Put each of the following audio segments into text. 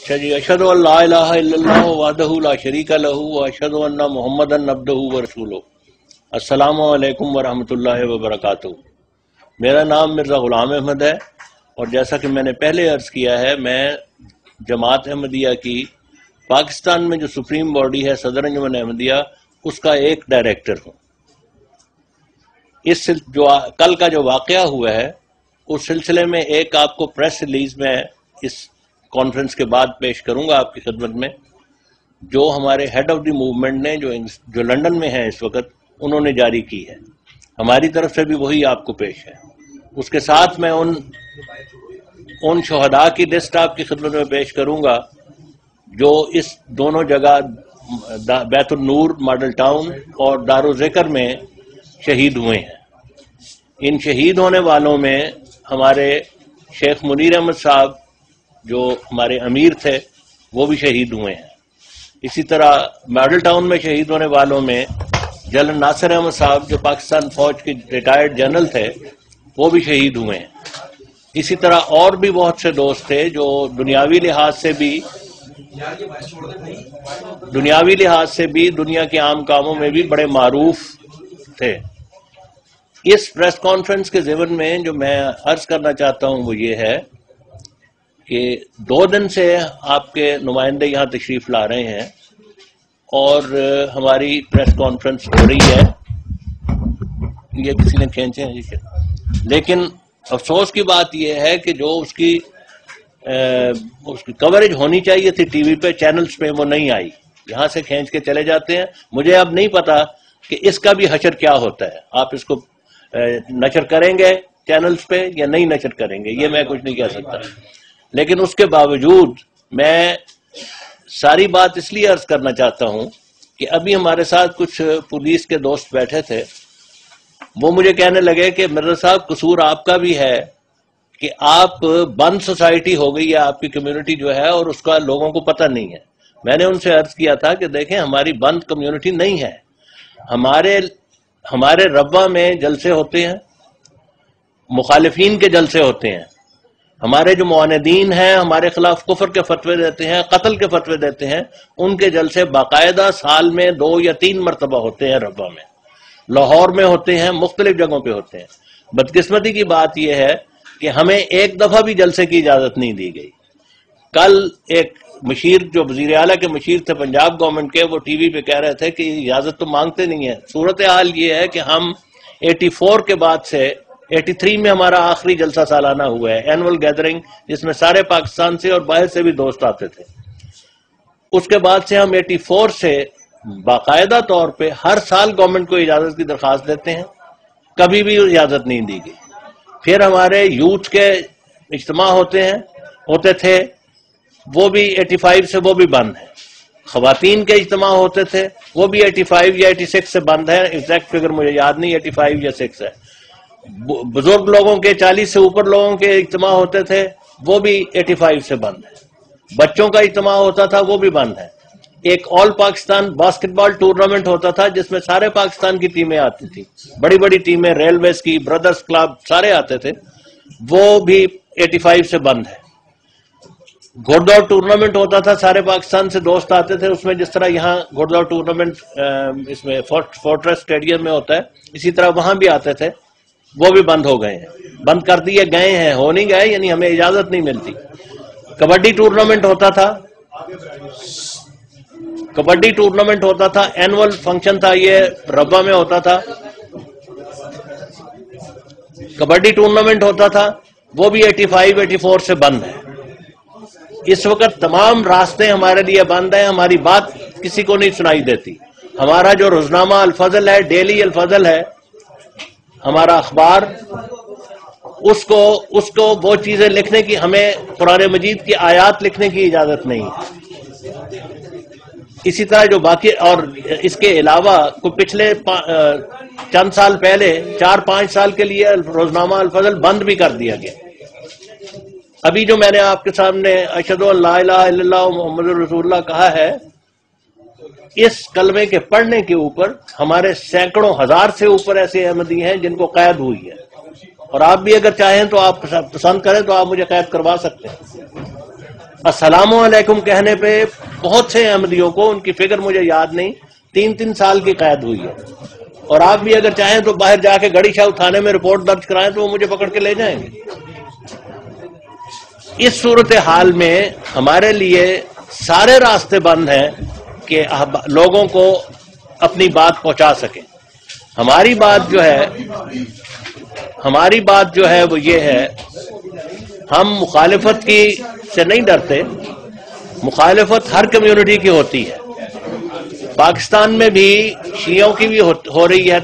اچھا جی، اشہدو ان لا الہ الا اللہ وحدہ لا شریک لہ واشہدو ان محمدًا عبدہ ورسولہ۔ السلام علیکم ورحمۃ اللہ وبرکاتہ۔ میرا نام مرزا غلام احمد ہے، اور جیسا کہ میں نے پہلے عرض کیا ہے، میں جماعت احمدیہ کی پاکستان میں جو سپریم باڈی ہے صدر انجمن احمدیہ، اس کا ایک ڈائریکٹر ہوں۔ اس جو کل کا جو واقعہ ہوا ہے، اس سلسلے میں ایک آپ کو پریس ریلیز میں اس کانفرنس کے بعد پیش کروں گا آپ کی خدمت میں، جو ہمارے ہیڈ آف دی موومنٹ نے جو لندن میں ہیں اس وقت، انہوں نے جاری کی ہے۔ ہماری طرف سے بھی وہی آپ کو پیش ہے۔ اس کے ساتھ میں ان شہداء کی لسٹ آپ کی خدمت میں پیش کروں گا جو اس دونوں جگہ بیت النور ماڈل ٹاؤن اور دارالذکر میں شہید ہوئے ہیں۔ ان شہید ہونے والوں میں ہمارے شیخ منیر احمد صاحب جو ہمارے امیر تھے، وہ بھی شہید ہوئے ہیں۔ اسی طرح ماڈل ٹاؤن میں شہید ہونے والوں میں جنرل ناصر احمد صاحب جو پاکستان فوج کے ریٹائرڈ جنرل تھے، وہ بھی شہید ہوئے ہیں۔ اسی طرح اور بھی بہت سے دوست تھے جو دنیاوی لحاظ سے بھی دنیا کے عام کاموں میں بھی بڑے معروف تھے۔ اس پریس کانفرنس کے ضمن میں جو میں عرض کرنا چاہتا ہوں وہ یہ ہے کہ 2 دن سے آپ کے نمائندے یہاں تشریف لا رہے ہیں اور ہماری پریس کانفرنس ہو رہی ہے۔ یہ کسی نے کھینچے ہیں، لیکن افسوس کی بات یہ ہے کہ جو اس کی کوریج ہونی چاہیے تھی ٹی وی پہ، چینلز پہ، وہ نہیں آئی۔ یہاں سے کھینچ کے چلے جاتے ہیں۔ مجھے اب نہیں پتا کہ اس کا بھی حشر کیا ہوتا ہے۔ آپ اس کو نشر کریں گے چینلز پہ یا نہیں نشر کریں گے، یہ میں کچھ نہیں کہہ سکتا۔ لیکن اس کے باوجود میں ساری بات اس لیے عرض کرنا چاہتا ہوں کہ ابھی ہمارے ساتھ کچھ پولیس کے دوست بیٹھے تھے، وہ مجھے کہنے لگے کہ مرزا صاحب قصور آپ کا بھی ہے کہ آپ بند سوسائٹی ہو گئی ہے آپ کی کمیونٹی جو ہے، اور اس کا لوگوں کو پتہ نہیں ہے۔ میں نے ان سے عرض کیا تھا کہ دیکھیں، ہماری بند کمیونٹی نہیں ہے۔ ہمارے ربوہ میں جلسے ہوتے ہیں، مخالفین کے جلسے ہوتے ہیں، ہمارے جو معاندین ہیں، ہمارے خلاف کفر کے فتوے دیتے ہیں، قتل کے فتوے دیتے ہیں، ان کے جلسے باقاعدہ سال میں 2 یا 3 مرتبہ ہوتے ہیں۔ ربوہ میں، لاہور میں ہوتے ہیں، مختلف جگہوں پہ ہوتے ہیں۔ بدقسمتی کی بات یہ ہے کہ ہمیں ایک دفعہ بھی جلسے کی اجازت نہیں دی گئی۔ کل ایک مشیر جو وزیر اعلیٰ کے مشیر تھے پنجاب گورنمنٹ کے، وہ ٹی وی پہ کہہ رہے تھے کہ اجازت تو مانگتے نہیں ہیں۔ صورتحال یہ ہے کہ ہم 84 کے بعد سے 83 میں ہمارا آخری جلسہ سالانہ ہوا ہے، اینول گیدرنگ، جس میں سارے پاکستان سے اور باہر سے بھی دوست آتے تھے۔ اس کے بعد سے ہم 84 سے باقاعدہ طور پہ ہر سال گورنمنٹ کو اجازت کی درخواست دیتے ہیں، کبھی بھی اجازت نہیں دی گئی۔ پھر ہمارے یوتھ کے اجتماع ہوتے تھے، وہ بھی 85 سے وہ بھی بند ہیں۔ خواتین کے اجتماع ہوتے تھے، وہ بھی 85 یا 86 سے بند ہے، ایگزیکٹ فگر مجھے یاد نہیں، 85 یا 6 ہے۔ بزرگ لوگوں کے 40 سے اوپر لوگوں کے اجتماع ہوتے تھے، وہ بھی 85 سے بند ہے۔ بچوں کا اجتماع ہوتا تھا، وہ بھی بند ہے۔ ایک آل پاکستان باسکٹ بال ٹورنامنٹ ہوتا تھا جس میں سارے پاکستان کی ٹیمیں آتی تھی، بڑی بڑی ٹیمیں، ریلویز کی، بردرز کلب، سارے آتے تھے، وہ بھی 85 سے بند ہے۔ گھوڑ دوڑ ٹورنامنٹ ہوتا تھا، سارے پاکستان سے دوست آتے تھے، اس میں جس طرح یہاں گھوڑ دوڑ ٹورنامنٹ اس میں فورٹریس اسٹیڈیم میں ہوتا ہے، اسی طرح وہاں بھی آتے تھے، وہ بھی بند ہو گئے ہیں، بند کر دیے گئے ہیں، ہو نہیں گئے، یعنی ہمیں اجازت نہیں ملتی۔ کبڈی ٹورنامنٹ ہوتا تھا، اینول فنکشن تھا، یہ ربوہ میں ہوتا تھا، کبڈی ٹورنامنٹ ہوتا تھا، وہ بھی 85 84 سے بند ہے۔ اس وقت تمام راستے ہمارے لیے بند ہیں، ہماری بات کسی کو نہیں سنائی دیتی۔ ہمارا جو روزنامہ الفضل ہے، ڈیلی الفضل ہے ہمارا اخبار، اس کو وہ چیزیں لکھنے کی، ہمیں قرآن مجید کی آیات لکھنے کی اجازت نہیں ہے۔ اسی طرح جو باقی، اور اس کے علاوہ پچھلے چند سال پہلے 4-5 سال کے لیے روزنامہ الفضل بند بھی کر دیا گیا۔ ابھی جو میں نے آپ کے سامنے اشہد ان لا الہ الا اللہ محمد رسول اللہ کہا ہے، اس کلمے کے پڑھنے کے اوپر ہمارے سینکڑوں ہزار سے اوپر ایسے احمدی ہیں جن کو قید ہوئی ہے، اور آپ بھی اگر چاہیں تو آپ پسند کریں تو آپ مجھے قید کروا سکتے ہیں۔ السلام علیکم کہنے پہ بہت سے احمدیوں کو، ان کی فگر مجھے یاد نہیں، 3 سال کی قید ہوئی ہے. اور آپ بھی اگر چاہیں تو باہر جا کے گڑی شاہ تھانے میں رپورٹ درج کرائیں تو وہ مجھے پکڑ کے لے جائیں گے. اس صورتحال میں ہمارے لیے سارے راستے بند ہیں کہ لوگوں کو اپنی بات پہنچا سکیں. ہماری بات جو ہے وہ یہ ہے، ہم مخالفت کی سے نہیں ڈرتے. مخالفت ہر کمیونٹی کی ہوتی ہے. پاکستان میں بھی شیعوں کی بھی ہو رہی ہے،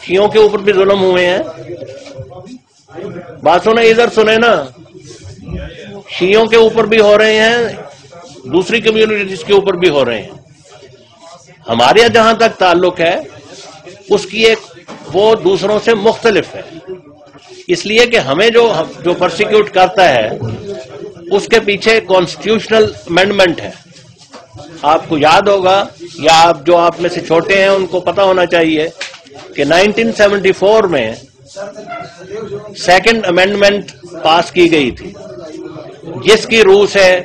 شیعوں کے اوپر بھی ظلم ہوئے ہیں. بات سنیں، ادھر سنیں نا، شیعوں کے اوپر بھی ہو رہے ہیں، دوسری کمیونٹیز کے اوپر بھی ہو رہے ہیں. ہمارے جہاں تک تعلق ہے اس کی وہ دوسروں سے مختلف ہے، اس لیے کہ ہمیں جو پرسیکیوٹ کرتا ہے اس کے پیچھے کانسٹیٹیوشنل امینڈمنٹ ہے. آپ کو یاد ہوگا، یا آپ میں سے چھوٹے ہیں ان کو پتا ہونا چاہیے کہ 1974 میں سیکنڈ امینڈمنٹ پاس کی گئی تھی، جس کی روح سے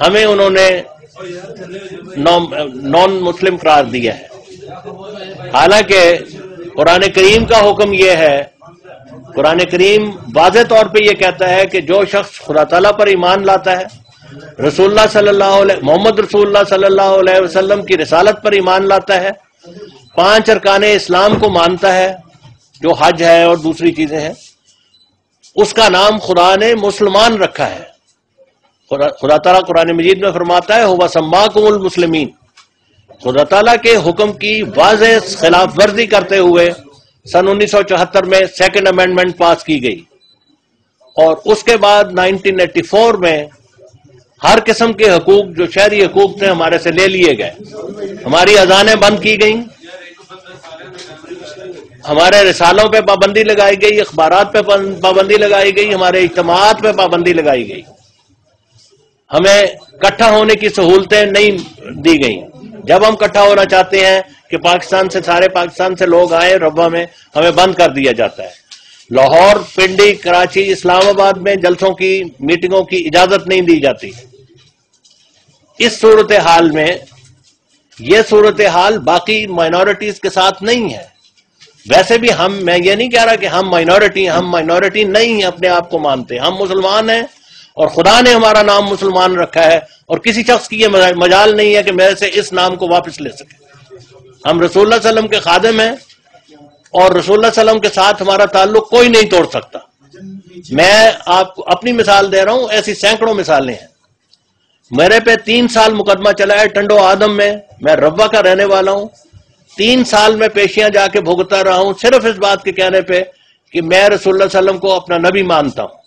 ہمیں انہوں نے نان مسلم قرار دیا ہے. حالانکہ قرآن کریم کا حکم یہ ہے، قرآن کریم واضح طور پہ یہ کہتا ہے کہ جو شخص خدا تعالیٰ پر ایمان لاتا ہے، محمد رسول اللہ صلی اللہ علیہ وسلم کی رسالت پر ایمان لاتا ہے، 5 ارکان اسلام کو مانتا ہے جو حج ہے اور دوسری چیزیں ہیں، اس کا نام خدا نے مسلمان رکھا ہے. خدا تعالیٰ قرآن مجید میں فرماتا ہے هو سماکم المسلمین. خدا تعالیٰ کے حکم کی واضح خلاف ورزی کرتے ہوئے سن 1974 میں سیکنڈ امینڈمنٹ پاس کی گئی، اور اس کے بعد 1984 میں ہر قسم کے حقوق جو شہری حقوق تھے ہمارے سے لے لیے گئے. ہماری اذانیں بند کی گئیں، ہمارے رسالوں پہ پابندی لگائی گئی، اخبارات پہ پابندی لگائی گئی، ہمارے اجتماعات پہ پابندی لگائی گئی، ہمیں اکٹھا ہونے کی سہولتیں نہیں دی گئیں. جب ہم اکٹھا ہونا چاہتے ہیں کہ سارے پاکستان سے لوگ آئے ربوہ میں، ہمیں بند کر دیا جاتا ہے. لاہور، پنڈی، کراچی، اسلام آباد میں جلسوں کی، میٹنگوں کی اجازت نہیں دی جاتی. اس صورتحال میں یہ صورتحال باقی مائنورٹیز کے ساتھ نہیں ہے. ویسے بھی میں یہ نہیں کہہ رہا کہ ہم مائنورٹی نہیں اپنے آپ کو مانتے. ہم مسلمان ہیں اور خدا نے ہمارا نام مسلمان رکھا ہے، اور کسی شخص کی یہ مجال نہیں ہے کہ میرے سے اس نام کو واپس لے سکے. ہم رسول اللہ صلی اللہ علیہ وسلم کے خادم ہیں، اور رسول اللہ صلی اللہ علیہ وسلم کے ساتھ ہمارا تعلق کوئی نہیں توڑ سکتا. میں آپ کو اپنی مثال دے رہا ہوں، ایسی سینکڑوں مثالیں ہیں. میرے پہ 3 سال مقدمہ چلا ہے ٹنڈو آدم میں ربوہ کا رہنے والا ہوں. 3 سال میں پیشیاں جا کے بھگتا رہا ہوں، صرف اس بات کے کہنے پہ کہ میں رسول اللہ صلی اللہ علیہ وسلم کو اپنا نبی مانتا ہوں.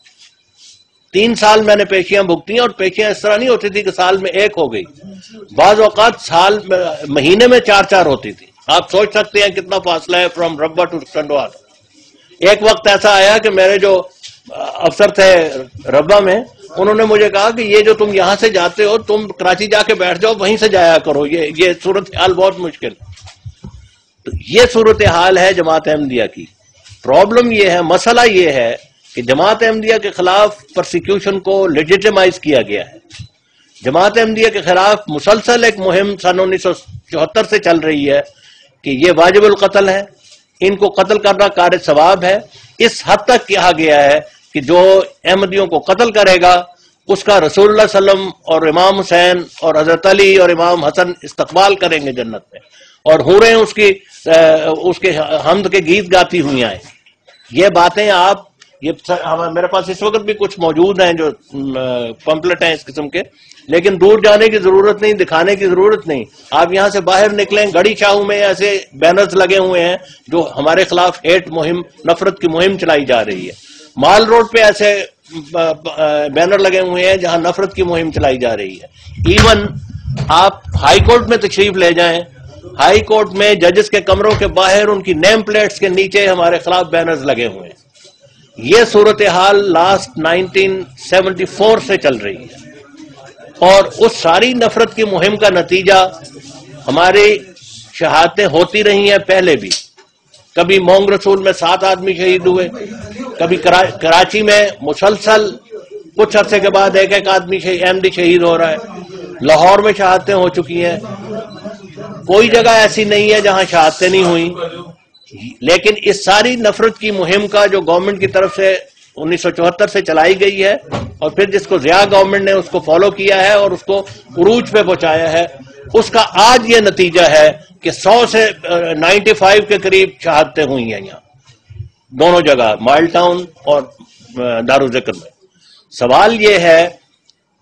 3 سال میں نے پیشیاں بھگتی ہیں، اور پیشیاں اس طرح نہیں ہوتی تھی کہ سال میں 1 ہو گئی، بعض اوقات مہینے میں 4 ہوتی تھی. آپ سوچ سکتے ہیں کتنا فاصلہ ہے فرام ربوہ ٹو ٹنڈو آدم. ایک وقت ایسا آیا کہ میرے جو افسر تھے ربوہ میں، انہوں نے مجھے کہا کہ یہ جو تم یہاں سے جاتے ہو، تم کراچی جا کے بیٹھ جاؤ، وہیں سے جایا کرو، یہ صورتحال بہت مشکل. تو یہ صورتحال ہے جماعت احمدیہ کی. پرابلم یہ ہے، مسئلہ یہ ہے کہ جماعت احمدیہ کے خلاف پرسیکیوشن کو لیجیٹیمائز کیا گیا ہے. جماعت احمدیہ کے خلاف مسلسل ایک مہم سن 1974 سے چل رہی ہے کہ یہ واجب القتل ہے، ان کو قتل کرنا کار ثواب ہے. اس حد تک کہا گیا ہے کہ جو احمدیوں کو قتل کرے گا اس کا رسول اللہ صلی اللہ علیہ وسلم اور امام حسین اور حضرت علی اور امام حسن استقبال کریں گے جنت میں، اور حوریں اس کے حمد کے گیت گاتی ہوئی آئیں. یہ باتیں میرے پاس اس وقت بھی کچھ موجود ہیں جو پمپلٹ ہیں اس قسم کے، لیکن دور جانے کی ضرورت نہیں، دکھانے کی ضرورت نہیں. آپ یہاں سے باہر نکلیں، گڑی شاہوں میں ایسے بینرز لگے ہوئے ہیں جو ہمارے خلاف ہیٹ مہم، نفرت کی مہم چلائی جا رہی ہے. مال روڈ پہ ایسے بینر لگے ہوئے ہیں جہاں نفرت کی مہم چلائی جا رہی ہے. ایون آپ ہائی کورٹ میں تشریف لے جائیں، ہائی کورٹ میں ججز کے کمروں کے باہر ان کی نیم پلیٹس کے نیچے ہمارے خلاف بینرز لگے ہوئے ہیں. یہ صورتحال لاسٹ 1974 سے چل رہی ہے، اور اس ساری نفرت کی مہم کا نتیجہ ہماری شہادتیں ہوتی رہی ہیں. پہلے بھی کبھی مونگ رسول میں 7 آدمی شہید ہوئے، کبھی کراچی میں مسلسل کچھ عرصے کے بعد ایک ایک آدمی احمدی شہید ہو رہا ہے. لاہور میں شہادتیں ہو چکی ہیں. کوئی جگہ ایسی نہیں ہے جہاں شہادتیں نہیں ہوئیں. لیکن اس ساری نفرت کی مہم کا جو گورنمنٹ کی طرف سے 1974 سے چلائی گئی ہے اور پھر جس کو ضیاء گورنمنٹ نے اس کو فالو کیا ہے اور اس کو عروج پہ پہنچایا ہے، اس کا آج یہ نتیجہ ہے کہ 100 سے 95 کے قریب شہادتیں ہوئی ہیں یہاں دونوں جگہ، مال ٹاؤن اور دارالذکر میں. سوال یہ ہے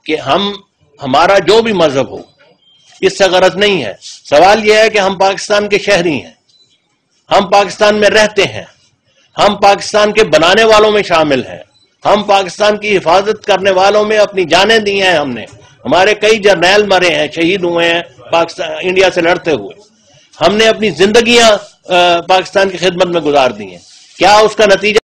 کہ ہمارا جو بھی مذہب ہو اس سے غرض نہیں ہے. سوال یہ ہے کہ ہم پاکستان کے شہری ہیں، ہم پاکستان میں رہتے ہیں، ہم پاکستان کے بنانے والوں میں شامل ہیں، ہم پاکستان کی حفاظت کرنے والوں میں اپنی جانیں دی ہیں. ہمارے کئی جرنیل مرے ہیں، شہید ہوئے ہیں پاکستان انڈیا سے لڑتے ہوئے. ہم نے اپنی زندگیاں پاکستان کی خدمت میں گزار دی ہیں. کیا اس کا نتیجہ